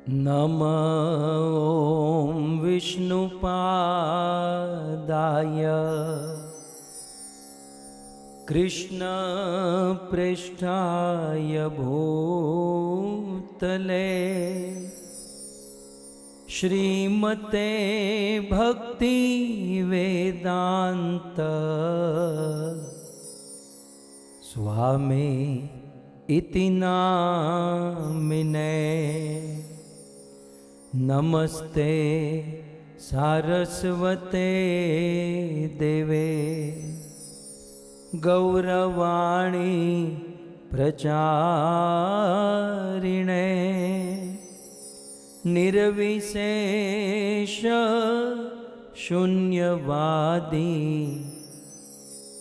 नमः ॐ विष्णुपादाय कृष्णप्रेष्ठाय भूतले श्रीमते भक्तिवेदान्त स्वामी इति नामिने। नमस्ते सारस्वते देवे गौरवाणी प्रचारिणे निर्विशेष शून्यवादी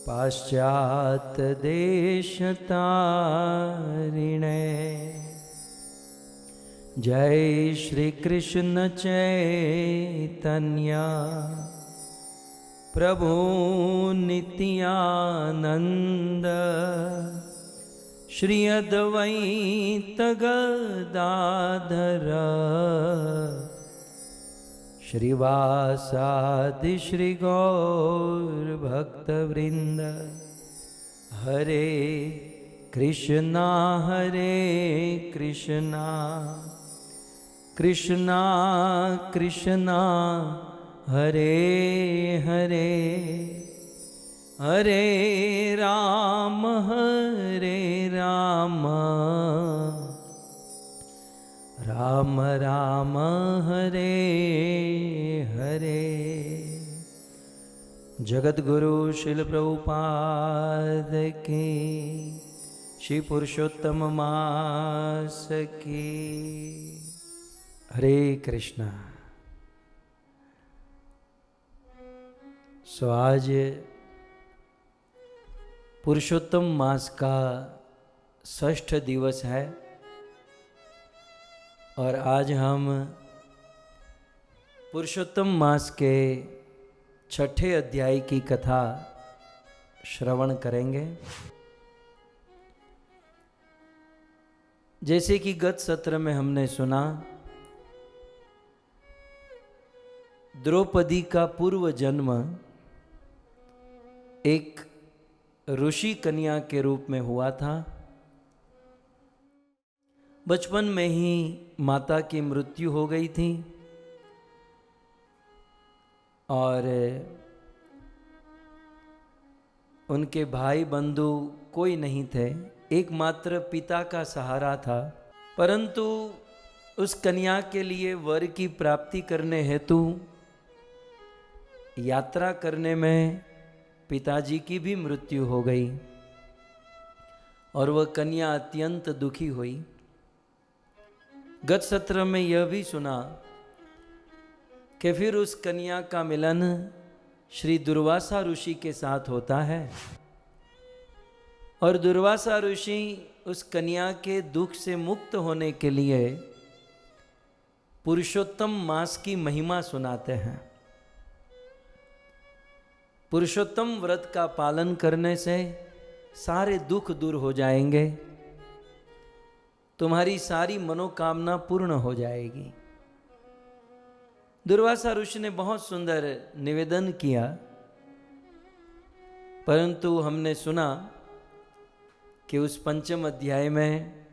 पाश्चात्य देशतारिणे। जय श्री कृष्ण चैतन्य प्रभु नित्यानंद श्री अद्वैत गदाधर श्रीवासादि श्री गौर भक्तवृंद। हरे कृष्णा कृष्णा कृष्णा हरे हरे, हरे राम राम राम हरे हरे। जगद्गुरु श्रील प्रभुपाद की, श्री पुरुषोत्तम मास की। हरे कृष्णा। आज पुरुषोत्तम मास का 6ठ दिवस है और आज हम पुरुषोत्तम मास के 6ठे अध्याय की कथा श्रवण करेंगे। जैसे कि गत सत्र में हमने सुना, द्रौपदी का पूर्व जन्म एक ऋषि कन्या के रूप में हुआ था। बचपन में ही माता की मृत्यु हो गई थी और उनके भाई बंधु कोई नहीं थे, एकमात्र पिता का सहारा था। परंतु उस कन्या के लिए वर की प्राप्ति करने हेतु यात्रा करने में पिताजी की भी मृत्यु हो गई और वह कन्या अत्यंत दुखी हुई। गत सत्र में यह भी सुना कि फिर उस कन्या का मिलन श्री दुर्वासा ऋषि के साथ होता है और दुर्वासा ऋषि उस कन्या के दुख से मुक्त होने के लिए पुरुषोत्तम मास की महिमा सुनाते हैं। पुरुषोत्तम व्रत का पालन करने से सारे दुख दूर हो जाएंगे, तुम्हारी सारी मनोकामना पूर्ण हो जाएगी। दुर्वासा ऋषि ने बहुत सुंदर निवेदन किया, परंतु हमने सुना कि उस 5म अध्याय में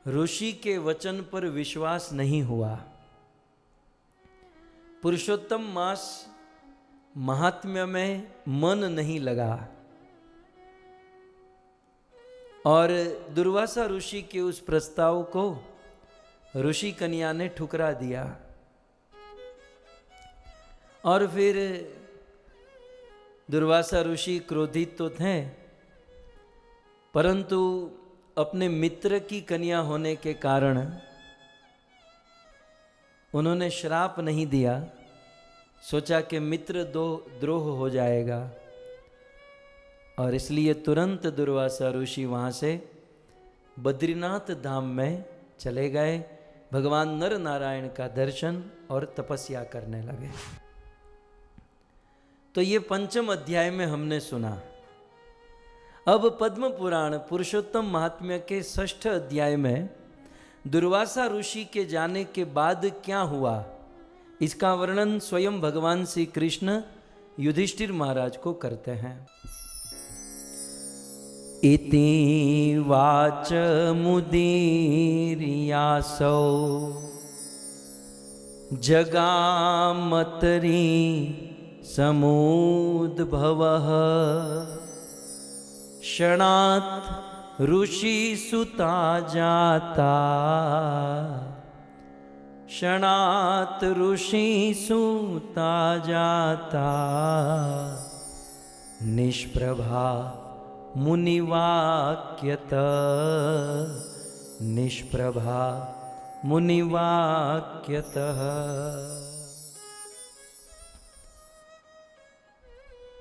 ऋषि के वचन पर विश्वास नहीं हुआ। पुरुषोत्तम मास महात्म्य में मन नहीं लगा और दुर्वासा ऋषि के उस प्रस्ताव को ऋषि कन्या ने ठुकरा दिया। और फिर दुर्वासा ऋषि क्रोधित तो थे, परंतु अपने मित्र की कन्या होने के कारण उन्होंने श्राप नहीं दिया। सोचा कि मित्र द्रोह हो जाएगा और इसलिए तुरंत दुर्वासा ऋषि वहाँ से बद्रीनाथ धाम में चले गए। भगवान नर नारायण का दर्शन और तपस्या करने लगे। तो ये 5म अध्याय में हमने सुना। अब पद्म पुराण पुरुषोत्तम महात्म्य के 6ठ अध्याय में दुर्वासा ऋषि के जाने के बाद क्या हुआ, इसका वर्णन स्वयं भगवान श्री कृष्ण युधिष्ठिर महाराज को करते हैं। इति वाच मुदीर्यासौ जगामतरी समुद्भवः क्षणात् ऋषि सुता जाता क्षणात् ऋषि सुता जाता निष्प्रभा मुनिवाक्यत निष्प्रभा मुनिवाक्यतः।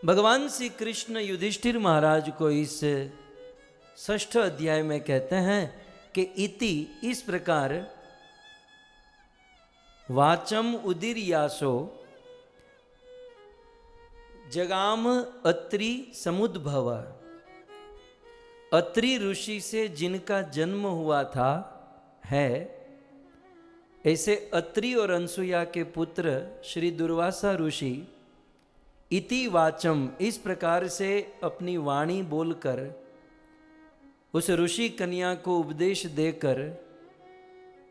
भगवान श्री कृष्ण युधिष्ठिर महाराज को इस 6ठ अध्याय में कहते हैं कि इति इस प्रकार वाचम उदीर्यासो जगाम अत्रि समुद्भव। अत्रि ऋषि से जिनका जन्म हुआ था है, ऐसे अत्रि और अनसुया के पुत्र श्री दुर्वासा ऋषि इति वाचम इस प्रकार से अपनी वाणी बोलकर उस ऋषि कन्या को उपदेश देकर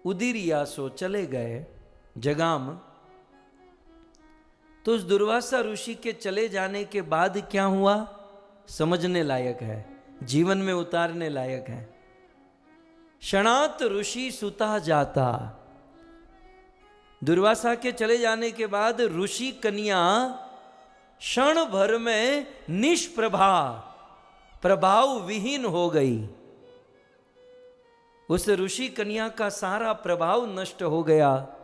उदीर्यासो चले गए जगाम। तो उस दुर्वासा ऋषि के चले जाने के बाद क्या हुआ, समझने लायक है, जीवन में उतारने लायक है। क्षणात ऋषि सुता जाता, दुर्वासा के चले जाने के बाद ऋषि कन्या क्षण भर में निष्प्रभा प्रभाव विहीन हो गई। उस ऋषि कन्या का सारा प्रभाव नष्ट हो गया,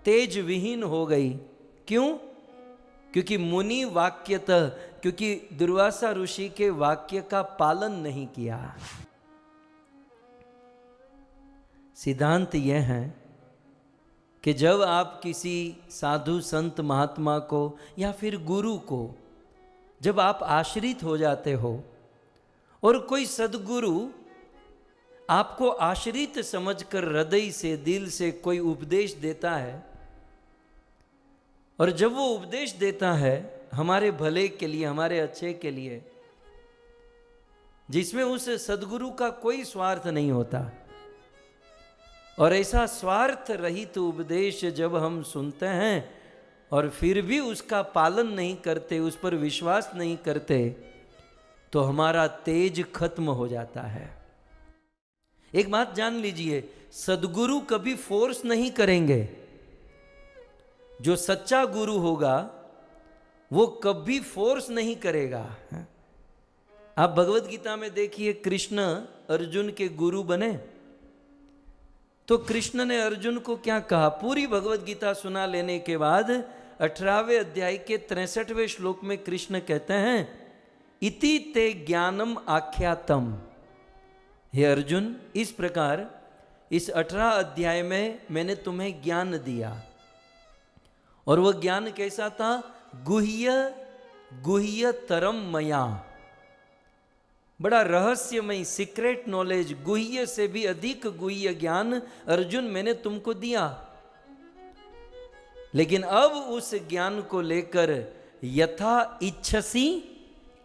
तेज विहीन हो गई। क्यों? क्योंकि मुनि वाक्यतः, क्योंकि दुर्वासा ऋषि के वाक्य का पालन नहीं किया। सिद्धांत यह है कि जब आप किसी साधु संत महात्मा को या फिर गुरु को जब आप आश्रित हो जाते हो और कोई सद्गुरु आपको आश्रित समझकर हृदय से दिल से कोई उपदेश देता है, और जब वो उपदेश देता है हमारे भले के लिए, हमारे अच्छे के लिए, जिसमें उस सद्गुरु का कोई स्वार्थ नहीं होता, और ऐसा स्वार्थ रहित उपदेश जब हम सुनते हैं और फिर भी उसका पालन नहीं करते, उस पर विश्वास नहीं करते, तो हमारा तेज खत्म हो जाता है। एक बात जान लीजिए, सद्गुरु कभी फोर्स नहीं करेंगे। जो सच्चा गुरु होगा वो कभी फोर्स नहीं करेगा। आप भगवत गीता में देखिए, कृष्ण अर्जुन के गुरु बने तो कृष्ण ने अर्जुन को क्या कहा, पूरी भगवत गीता सुना लेने के बाद 18वें अध्याय के 63वें श्लोक में कृष्ण कहते हैं, इति ते ज्ञानम आख्यातम। हे अर्जुन, इस प्रकार इस 18 अध्याय में मैंने तुम्हें ज्ञान दिया, और वह ज्ञान कैसा था, गुह्य गुह्य तरम मया, बड़ा रहस्यमय सीक्रेट नॉलेज, गुह्य से भी अधिक गुह्य ज्ञान अर्जुन मैंने तुमको दिया। लेकिन अब उस ज्ञान को लेकर यथा इच्छसी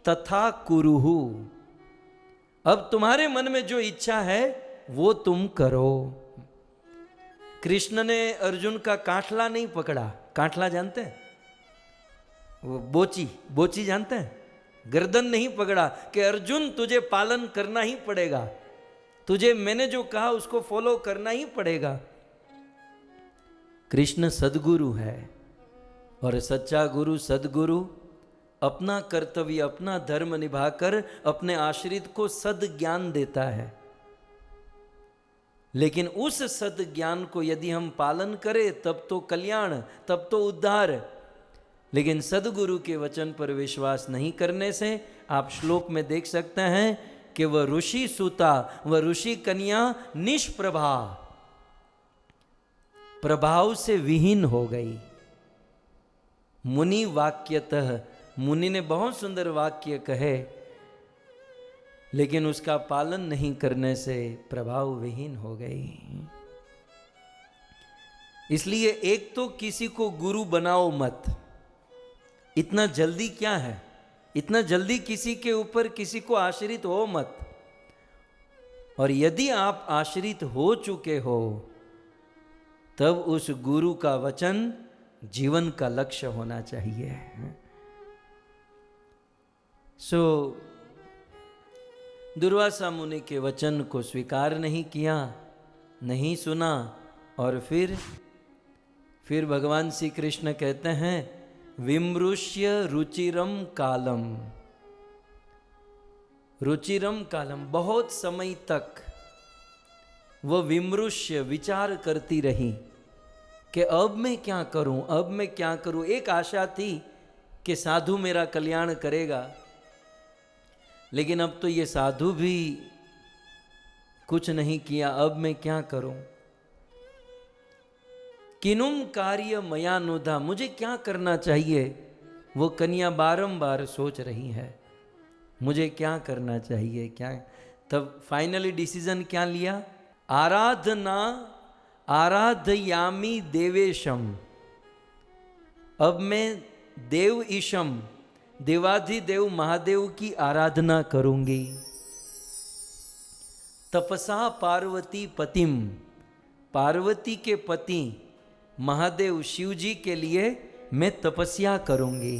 तथा कुरुहु, अब तुम्हारे मन में जो इच्छा है वो तुम करो। कृष्ण ने अर्जुन का काठला नहीं पकड़ा। काठला जानते हैं, वो बोची जानते हैं, गर्दन नहीं पकड़ा कि अर्जुन तुझे पालन करना ही पड़ेगा, तुझे मैंने जो कहा उसको फॉलो करना ही पड़ेगा। कृष्ण सद्गुरु है, और सच्चा गुरु सद्गुरु अपना कर्तव्य, अपना धर्म निभाकर अपने आश्रित को सद ज्ञान देता है। लेकिन उस सद ज्ञान को यदि हम पालन करें तब तो कल्याण, तब तो उद्धार। लेकिन सदगुरु के वचन पर विश्वास नहीं करने से आप श्लोक में देख सकते हैं कि वह ऋषि सुता, वह ऋषि कन्या निष्प्रभा, प्रभाव से विहीन हो गई। मुनि वाक्यतः, मुनि ने बहुत सुंदर वाक्य कहे, लेकिन उसका पालन नहीं करने से प्रभाव विहीन हो गई। इसलिए एक तो किसी को गुरु बनाओ मत, इतना जल्दी क्या है, इतना जल्दी किसी के ऊपर किसी को आश्रित हो मत। और यदि आप आश्रित हो चुके हो तब उस गुरु का वचन जीवन का लक्ष्य होना चाहिए। दुर्वासा मुनि के वचन को स्वीकार नहीं किया, नहीं सुना, और फिर भगवान श्री कृष्ण कहते हैं विमृश्य रुचिरम कालम। रुचिरम कालम, बहुत समय तक वह विमृश्य विचार करती रही कि अब मैं क्या करूं, अब मैं क्या करूं। एक आशा थी कि साधु मेरा कल्याण करेगा, लेकिन अब तो ये साधु भी कुछ नहीं किया, अब मैं क्या करूं। किनुम कार्य मया नुधा, मुझे क्या करना चाहिए, वो कन्या बारंबार सोच रही है मुझे क्या करना चाहिए, क्या। तब फाइनली डिसीजन क्या लिया, आराधना आराधयामी देवेशम, अब मैं देव ईशम, देवाधिदेव महादेव की आराधना करूंगी। तपसा पार्वती पतिम, पार्वती के पति महादेव शिव जी के लिए मैं तपस्या करूंगी।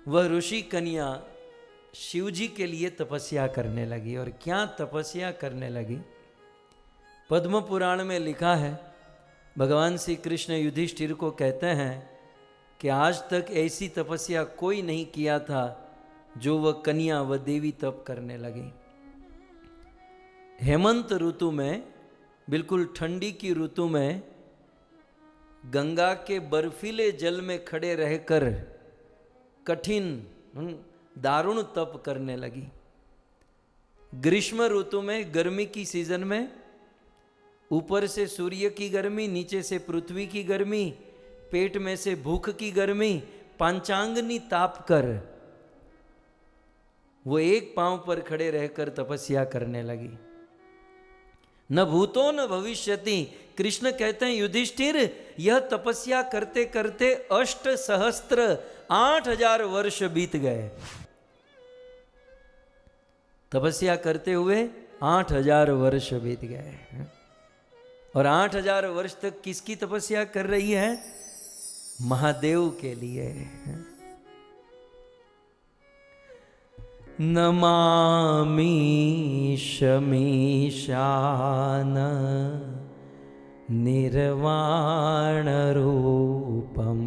वह ऋषि कन्या शिव जी के लिए तपस्या करने लगी। और क्या तपस्या करने लगी, पद्म पुराण में लिखा है, भगवान श्री कृष्ण युधिष्ठिर को कहते हैं कि आज तक ऐसी तपस्या कोई नहीं किया था जो वह कन्या व देवी तप करने लगी। हेमंत ऋतु में, बिल्कुल ठंडी की ऋतु में, गंगा के बर्फीले जल में खड़े रहकर कठिन दारुण तप करने लगी। ग्रीष्म ऋतु में, गर्मी की सीजन में, ऊपर से सूर्य की गर्मी, नीचे से पृथ्वी की गर्मी, पेट में से भूख की गर्मी, पांचांगनी ताप कर वो एक पांव पर खड़े रहकर तपस्या करने लगी। न भूतो न भविष्यति, कृष्ण कहते हैं युधिष्ठिर यह तपस्या करते करते 8 सहस्त्र 8000 वर्ष बीत गए। तपस्या करते हुए 8000 वर्ष बीत गए। और 8000 वर्ष तक किसकी तपस्या कर रही है, महादेव के लिए। नमामि शमीशान निर्वाण रूपम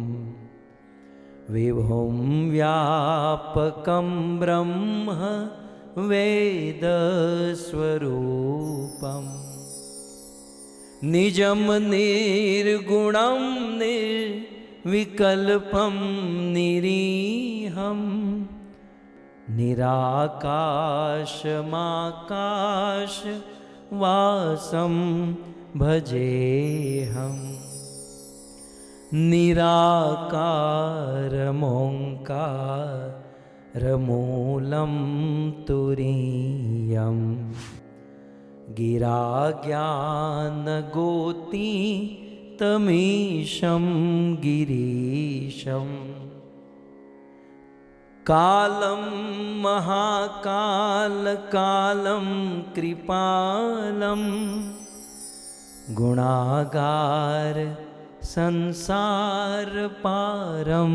विभुं व्यापकं ब्रह्म वेद स्वरूपम निजम निर्गुणं निर्विकल्पं निरीहं निराकाशमाकाश वासं भजेहम् निराकारमोङ्कारमूलं तुरीयं गिराज्ञानगोती तमीशं गिरीशं कालं महाकालकालं कृपालं गुणागार संसार पारम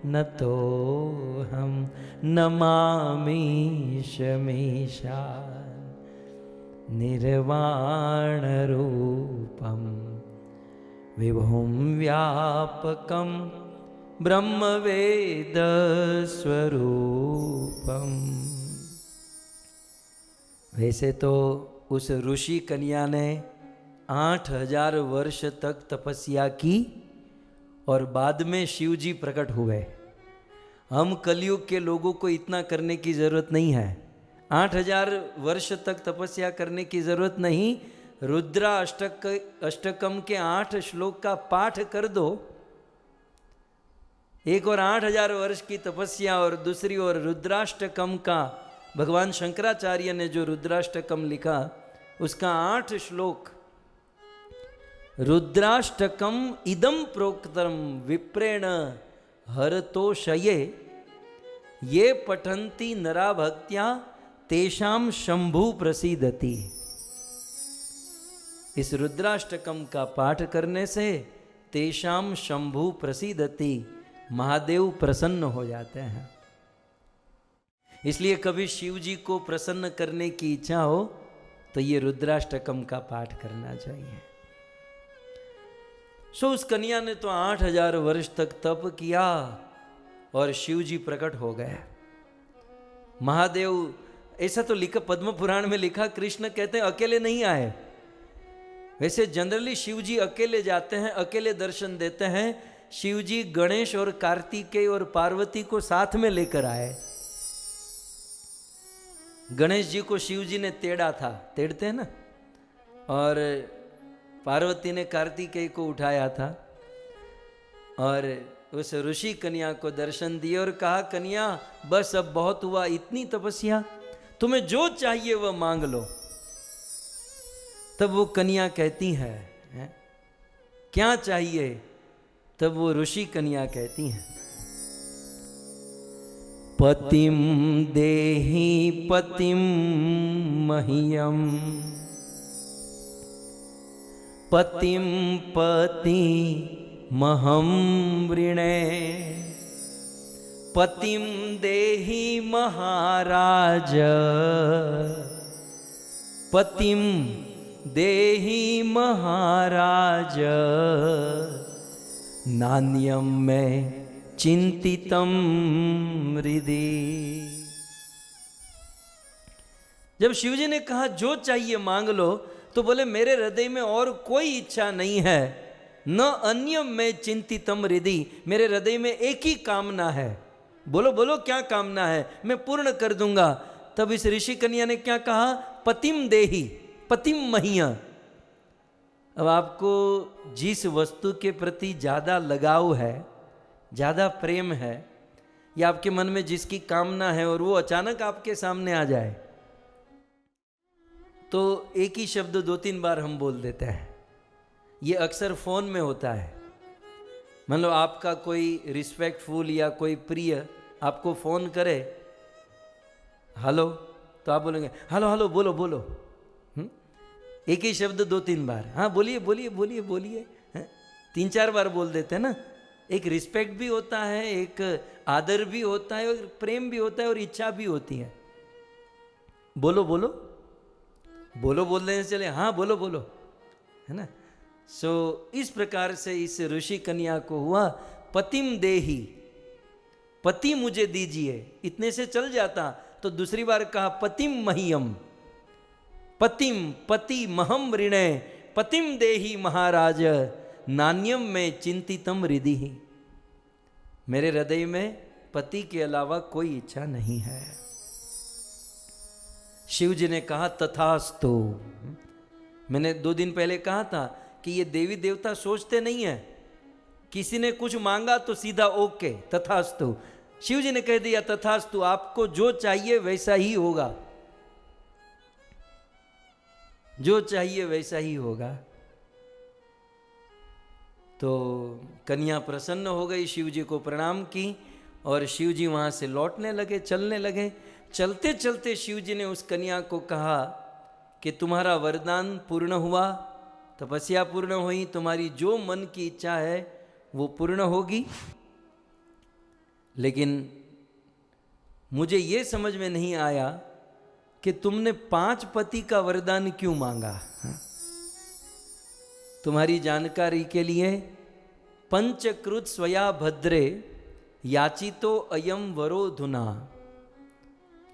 नतोऽहं नमामि शमीशा निर्वाण रूपम विभुं व्यापकं ब्रह्मवेद स्वरूपम। वैसे तो उस ऋषि कन्या ने 8000 वर्ष तक तपस्या की और बाद में शिव जी प्रकट हुए। हम कलयुग के लोगों को इतना करने की जरूरत नहीं है, 8000 वर्ष तक तपस्या करने की जरूरत नहीं। रुद्रा अष्टकम के 8 श्लोक का पाठ कर दो, एक और 8000 वर्ष की तपस्या और दूसरी ओर रुद्राष्टकम का, भगवान शंकराचार्य ने जो रुद्राष्टकम लिखा उसका 8 श्लोक, रुद्राष्टकम इदम प्रोक्तम विप्रेण हरतोषये ये पठन्ति नरा भक्त्या तेषाम शंभु प्रसीदति। इस रुद्राष्टकम का पाठ करने से तेषाम शंभु प्रसीदति, महादेव प्रसन्न हो जाते हैं। इसलिए कभी शिव जी को प्रसन्न करने की इच्छा हो तो ये रुद्राष्टकम का पाठ करना चाहिए। उस कन्या ने तो 8000 वर्ष तक तप किया और शिव जी प्रकट हो गए। महादेव, ऐसा तो लिखा पद्म पुराण में लिखा, कृष्ण कहते हैं अकेले नहीं आए। वैसे जनरली शिव जी अकेले जाते हैं, अकेले दर्शन देते हैं। शिव जी गणेश और कार्तिकेय और पार्वती को साथ में लेकर आए। गणेश जी को शिव जी ने तेड़ा था, तेड़ते हैं ना, और पार्वती ने कार्तिकेय को उठाया था और उस ऋषि कन्या को दर्शन दिए और कहा, कन्या बस अब बहुत हुआ, इतनी तपस्या, तुम्हें जो चाहिए वह मांग लो। तब वो कन्या कहती है, क्या चाहिए? तब वो ऋषि कन्या कहती है, पतिम देहि पतिम मह्यम, पतिम पति महम वृणे, पतिम देहि महाराज, पतिम देहि महाराज, नान्यम में चिंतितम हृदि। जब शिवजी ने कहा जो चाहिए मांग लो, तो बोले मेरे हृदय में और कोई इच्छा नहीं है, न अन्य में चिंतितम हृदि, मेरे हृदय में एक ही कामना है। बोलो बोलो क्या कामना है, मैं पूर्ण कर दूंगा। तब इस ऋषि कन्या ने क्या कहा, पतिम देहि पतिम मह्य। अब आपको जिस वस्तु के प्रति ज्यादा लगाव है, ज्यादा प्रेम है, या आपके मन में जिसकी कामना है और वो अचानक आपके सामने आ जाए, तो एक ही शब्द 2-3 बार हम बोल देते हैं। ये अक्सर फोन में होता है। मान लो आपका कोई रिस्पेक्टफुल या कोई प्रिय आपको फोन करे, हेलो, तो आप बोलेंगे हेलो हेलो, बोलो बोलो। एक ही शब्द 2-3 बार, हाँ बोलिए बोलिए बोलिए बोलिए, 3-4 बार बोल देते हैं ना। एक रिस्पेक्ट भी होता है, एक आदर भी होता है, और प्रेम भी होता है, और इच्छा भी होती है। बोलो बोलो बोलो बोल देने चले, हाँ बोलो बोलो, है ना। इस प्रकार से इस ऋषि कन्या को हुआ, पतिम देहि, पति मुझे दीजिए, इतने से चल जाता। तो दूसरी बार कहा पतिम मह्यम, पतिम पति महम ऋणे, पतिम देहि महाराज, नान्यम में चिंतितम हृदि। मेरे हृदय में पति के अलावा कोई इच्छा नहीं है। शिव जी ने कहा तथास्तु। मैंने 2 दिन पहले कहा था कि ये देवी देवता सोचते नहीं है, किसी ने कुछ मांगा तो सीधा ओके तथास्तु। शिव जी ने कह दिया तथास्तु, आपको जो चाहिए वैसा ही होगा, जो चाहिए वैसा ही होगा। तो कन्या प्रसन्न हो गई, शिव जी को प्रणाम की और शिव जी वहाँ से लौटने लगे, चलने लगे। चलते चलते शिव जी ने उस कन्या को कहा कि तुम्हारा वरदान पूर्ण हुआ, तपस्या पूर्ण हुई, तुम्हारी जो मन की इच्छा है वो पूर्ण होगी। लेकिन मुझे ये समझ में नहीं आया कि तुमने 5 पति का वरदान क्यों मांगा। तुम्हारी जानकारी के लिए, पंचकृत स्वया भद्रे याचितो अयम वरोधुना,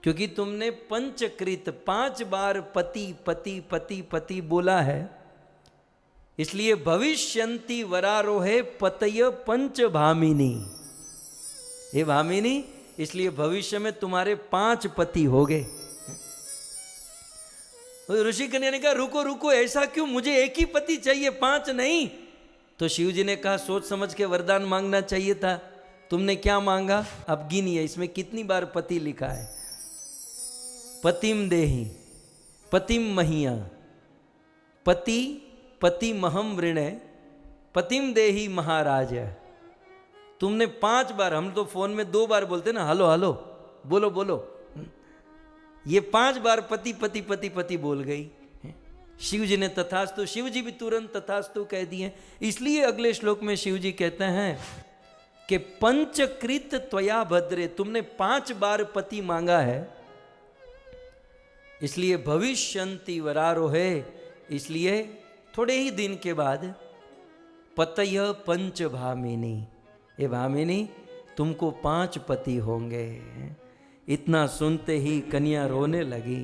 क्योंकि तुमने पंचकृत 5 बार पति पति पति पति बोला है, इसलिए भविष्यंति वरारोहे पतय पंच भामिनी। हे भामिनी, इसलिए भविष्य में तुम्हारे 5 पति हो गए। ऋषि कन्या ने कहा रुको रुको, ऐसा क्यों, मुझे एक ही पति चाहिए, 5 नहीं। तो शिव जी ने कहा सोच समझ के वरदान मांगना चाहिए था, तुमने क्या मांगा, अब गिनिए इसमें कितनी बार पति लिखा है। पतिम देहि पतिम मह्य, पति पति महम वृणे पतिम देही महाराज। तुमने 5 बार, हम तो फोन में 2 बार बोलते ना, हेलो हेलो बोलो बोलो, ये 5 बार पति पति पति पति बोल गई। शिव जी ने तथास्तु, शिव जी भी तुरंत तथास्तु कह दिए। इसलिए अगले श्लोक में शिव जी कहते हैं कि पंचकृत त्वया भद्रे, तुमने 5 बार पति मांगा है, इसलिए भविष्यन्ति वरारोहे, इसलिए थोड़े ही दिन के बाद पतय पंच भामिनी, ये भामिनी तुमको 5 पति होंगे। इतना सुनते ही कन्या रोने लगी,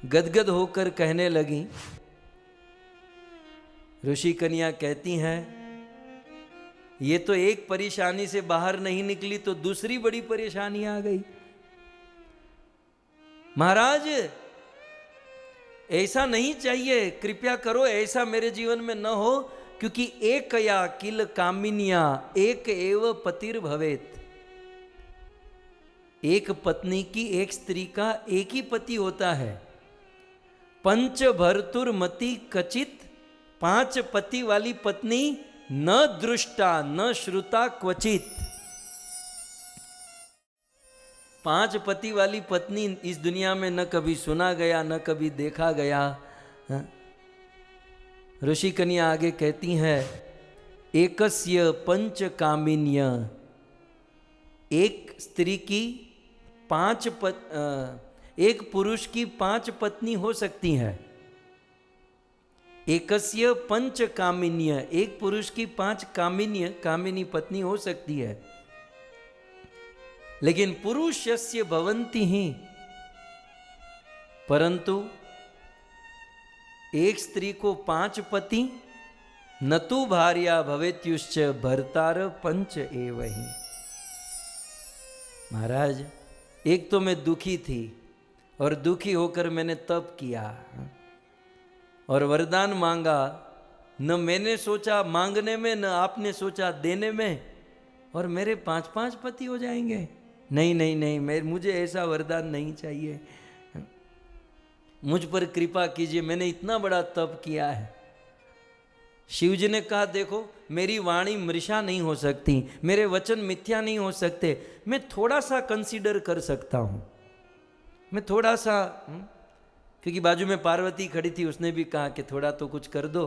गदगद होकर कहने लगी। ऋषि कन्या कहती हैं, ये तो एक परेशानी से बाहर नहीं निकली तो दूसरी बड़ी परेशानी आ गई। महाराज ऐसा नहीं चाहिए, कृपया करो, ऐसा मेरे जीवन में न हो, क्योंकि एक या किल कामिनिया एक एव पतिर भवेत। एक पत्नी की, एक स्त्री का एक ही पति होता है। पंच भर्तुर्मति कचित, 5 पति वाली पत्नी न दृष्टा न श्रुता क्वचित। 5 पति वाली पत्नी इस दुनिया में न कभी सुना गया न कभी देखा गया। ऋषि कन्या आगे कहती है, एकस्य पंच कामिन्य, एक स्त्री की 5 एक पुरुष की 5 पत्नी हो सकती है। एकस्य पंच कामिन्य, एक पुरुष की 5 कामिनी पत्नी हो सकती है। लेकिन पुरुषस्य भवन्ति ही, परंतु एक स्त्री को 5 पति, न तु भार्या भवेत्युश्च भर्तार पंच एव ही। महाराज एक तो मैं दुखी थी और दुखी होकर मैंने तप किया और वरदान मांगा, न मैंने सोचा मांगने में न आपने सोचा देने में, और मेरे 5 पति हो जाएंगे। नहीं नहीं नहीं, मुझे ऐसा वरदान नहीं चाहिए, मुझ पर कृपा कीजिए, मैंने इतना बड़ा तप किया है। शिव जी ने कहा, देखो मेरी वाणी मृषा नहीं हो सकती, मेरे वचन मिथ्या नहीं हो सकते, मैं थोड़ा सा कंसीडर कर सकता हूं, मैं थोड़ा सा, क्योंकि बाजू में पार्वती खड़ी थी, उसने भी कहा कि थोड़ा तो कुछ कर दो।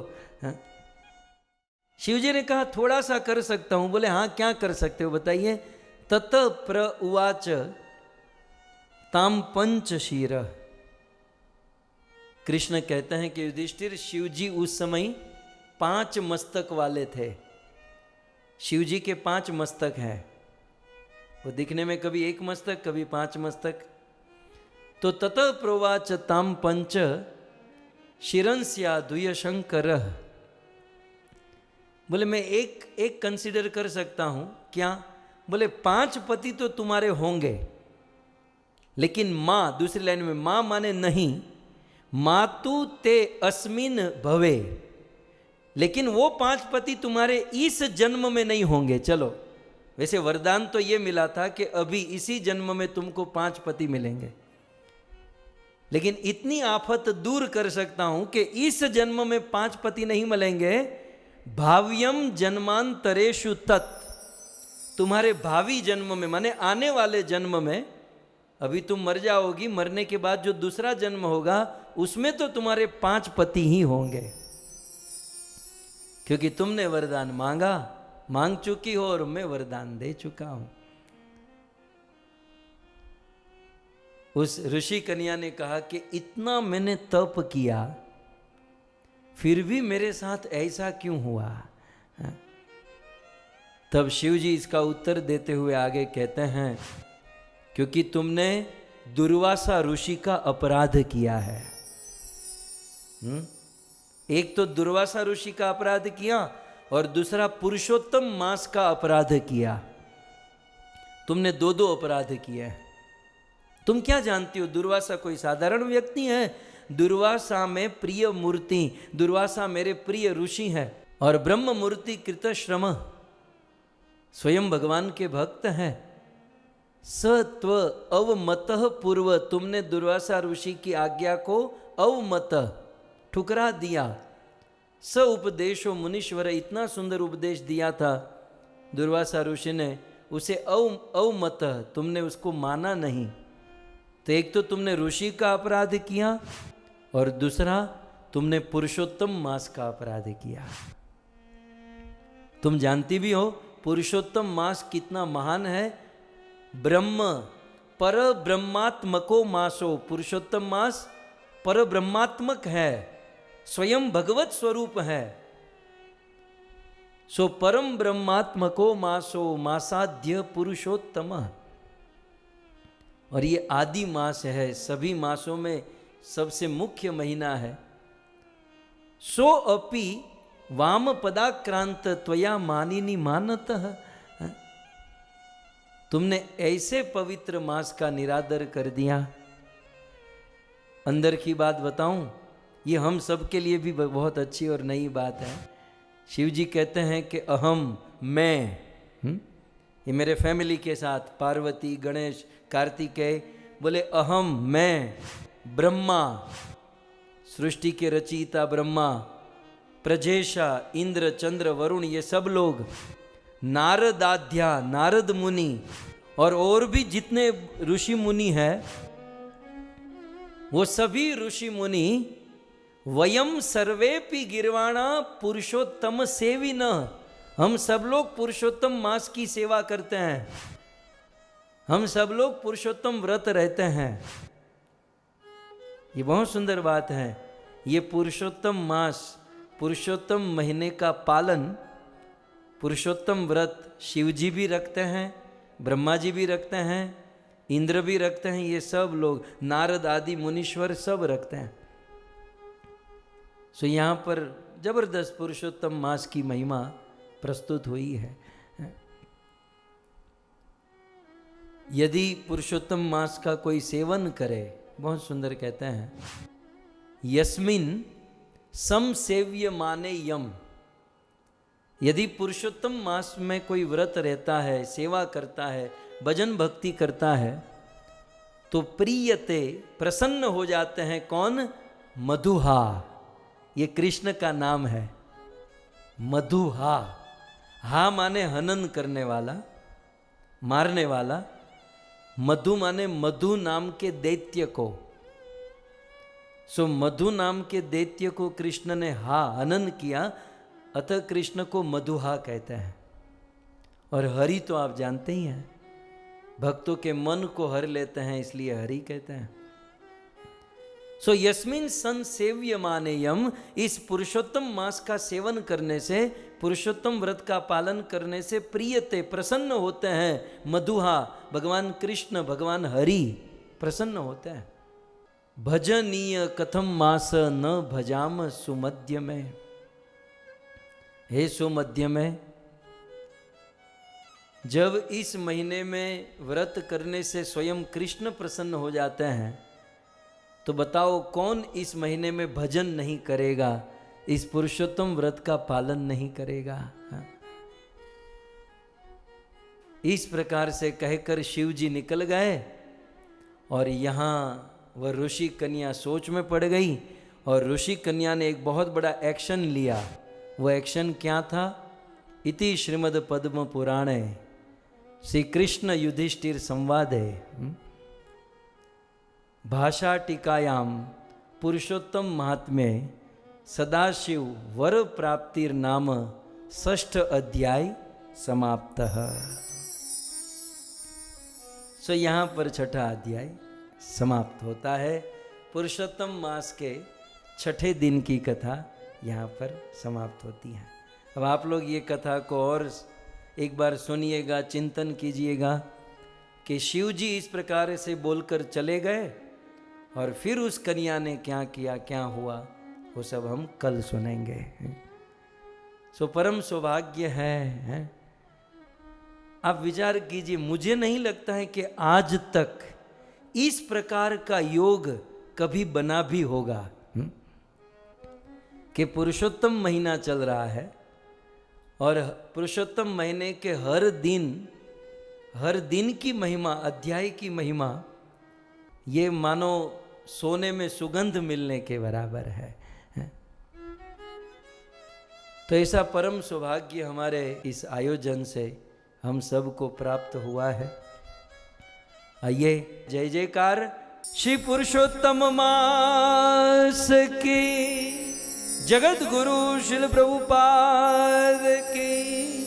शिव जी ने कहा थोड़ा सा कर सकता हूं। बोले हाँ, क्या कर सकते हो बताइए। तत प्र उवाच ताम पंच शीर। कृष्ण कहते हैं कि युधिष्ठिर, शिव जी उस समय 5 मस्तक वाले थे। शिव जी के 5 मस्तक हैं, वो दिखने में कभी 1 मस्तक कभी 5 मस्तक। तो ततः प्रोवाच ताम पंच शिरंस्या द्वय शंकर। बोले मैं एक कंसीडर कर सकता हूं। क्या? बोले 5 पति तो तुम्हारे होंगे, लेकिन मां, दूसरी लाइन में मां माने नहीं, मातु ते अस्मिन भवे, लेकिन वो 5 पति तुम्हारे इस जन्म में नहीं होंगे। चलो, वैसे वरदान तो ये मिला था कि अभी इसी जन्म में तुमको 5 पति मिलेंगे, लेकिन इतनी आफत दूर कर सकता हूं कि इस जन्म में 5 पति नहीं मिलेंगे। भाव्यम जन्मांतरेषु तत्, तुम्हारे भावी जन्म में, माने आने वाले जन्म में, अभी तुम मर जाओगी, मरने के बाद जो दूसरा जन्म होगा उसमें तो तुम्हारे 5 पति ही होंगे, क्योंकि तुमने वरदान मांग चुकी हो और मैं वरदान दे चुका हूं। उस ऋषि कन्या ने कहा कि इतना मैंने तप किया, फिर भी मेरे साथ ऐसा क्यों हुआ? तब शिव जी इसका उत्तर देते हुए आगे कहते हैं, क्योंकि तुमने दुर्वासा ऋषि का अपराध किया है। एक तो दुर्वासा ऋषि का अपराध किया और दूसरा पुरुषोत्तम मास का अपराध किया। तुमने 2 अपराध किए हैं। तुम क्या जानती हो, दुर्वासा कोई साधारण व्यक्ति है? दुर्वासा में प्रिय मूर्ति, दुर्वासा मेरे प्रिय ऋषि हैं और ब्रह्म मूर्ति कृतश्रम स्वयं भगवान के भक्त हैं। सत्व अवमतः पूर्व, तुमने दुर्वासा ऋषि की आज्ञा को अवमत, ठुकरा दिया। स उपदेशो मुनीश्वर, इतना सुंदर उपदेश दिया था दुर्वासा ऋषि ने, उसे अवमत, तुमने उसको माना नहीं। तो एक तो तुमने ऋषि का अपराध किया और दूसरा तुमने पुरुषोत्तम मास का अपराध किया। तुम जानती भी हो पुरुषोत्तम मास कितना महान है। ब्रह्म पर ब्रह्मात्मको मासो, पुरुषोत्तम मास पर ब्रह्मात्मक है, स्वयं भगवत स्वरूप है। सो परम ब्रह्मात्मको मासो मासाध्य पुरुषोत्तम, और ये आदि मास है, सभी मासों में सबसे मुख्य महीना है। सो अपि वाम पदाक्रांत त्वया मानिनी मानतः, तुमने ऐसे पवित्र मास का निरादर कर दिया। अंदर की बात बताऊं, ये हम सब के लिए भी बहुत अच्छी और नई बात है। शिव जी कहते हैं कि अहम, मैं, ये मेरे फैमिली के साथ पार्वती, गणेश, कार्तिकेय, बोले अहम, मैं, ब्रह्मा, सृष्टि के रचयिता ब्रह्मा, प्रजेशा, इंद्र, चंद्र, वरुण, ये सब लोग, नारदाध्या, नारद मुनि, और भी जितने ऋषि मुनि हैं, वो सभी ऋषि मुनि, वयम सर्वेपि गिर्वाणा पुरुषोत्तम सेविन, हम सब लोग पुरुषोत्तम मास की सेवा करते हैं, हम सब लोग पुरुषोत्तम व्रत रहते हैं। ये बहुत सुंदर बात है। ये पुरुषोत्तम मास, पुरुषोत्तम महीने का पालन, पुरुषोत्तम व्रत शिव जी भी रखते हैं, ब्रह्मा जी भी रखते हैं, इंद्र भी रखते हैं, ये सब लोग, नारद आदि मुनीश्वर सब रखते हैं। सो यहाँ पर जबरदस्त पुरुषोत्तम मास की महिमा प्रस्तुत हुई है। यदि पुरुषोत्तम मास का कोई सेवन करे, बहुत सुंदर कहते हैं, यस्मिन समसेव्य माने यम, यदि पुरुषोत्तम मास में कोई व्रत रहता है, सेवा करता है, भजन भक्ति करता है, तो प्रियते, प्रसन्न हो जाते हैं। कौन? मधुहा, ये कृष्ण का नाम है, मधुहा। हा माने हनन करने वाला, मारने वाला, मधु माने मधु नाम के दैत्य को। सो मधु नाम के दैत्य को कृष्ण ने हनन किया, अतः कृष्ण को मधुहा कहते हैं। और हरि तो आप जानते ही हैं, भक्तों के मन को हर लेते हैं, इसलिए हरि कहते हैं। सो यस्मिन सन सेव्य मानेयम, इस पुरुषोत्तम मास का सेवन करने से, पुरुषोत्तम व्रत का पालन करने से प्रियते, प्रसन्न होते हैं। मधुहा, भगवान कृष्ण, भगवान हरि प्रसन्न होते हैं। भजनीय कथम मास न भजाम सुमध्य में, हे सुमध्य में, जब इस महीने में व्रत करने से स्वयं कृष्ण प्रसन्न हो जाते हैं, तो बताओ कौन इस महीने में भजन नहीं करेगा, इस पुरुषोत्तम व्रत का पालन नहीं करेगा। इस प्रकार से कहकर शिव जी निकल गए, और यहाँ वह ऋषि कन्या सोच में पड़ गई, और ऋषि कन्या ने एक बहुत बड़ा एक्शन लिया। वह एक्शन क्या था? इति श्रीमद् पद्म पुराणे श्री कृष्ण युधिष्ठिर संवादे भाषा टीकायाम पुरुषोत्तम महात्म्ये सदाशिव वर प्राप्तिर नाम षष्ठ अध्याय समाप्त। सो यहाँ पर छठा अध्याय समाप्त होता है। पुरुषोत्तम मास के छठे दिन की कथा यहाँ पर समाप्त होती है। अब आप लोग ये कथा को और एक बार सुनिएगा, चिंतन कीजिएगा कि शिव जी इस प्रकार से बोलकर चले गए, और फिर उस कन्या ने क्या किया, क्या हुआ, वो सब हम कल सुनेंगे। सो परम सौभाग्य है। आप विचार कीजिए, मुझे नहीं लगता है कि आज तक इस प्रकार का योग कभी बना भी होगा कि पुरुषोत्तम महीना चल रहा है, और पुरुषोत्तम महीने के हर दिन की महिमा, अध्याय की महिमा, ये मानो सोने में सुगंध मिलने के बराबर है। तो ऐसा परम सौभाग्य हमारे इस आयोजन से हम सबको प्राप्त हुआ है। आइए जय जयकार श्री पुरुषोत्तम मास की, जगत गुरु श्रील प्रभुपाद की।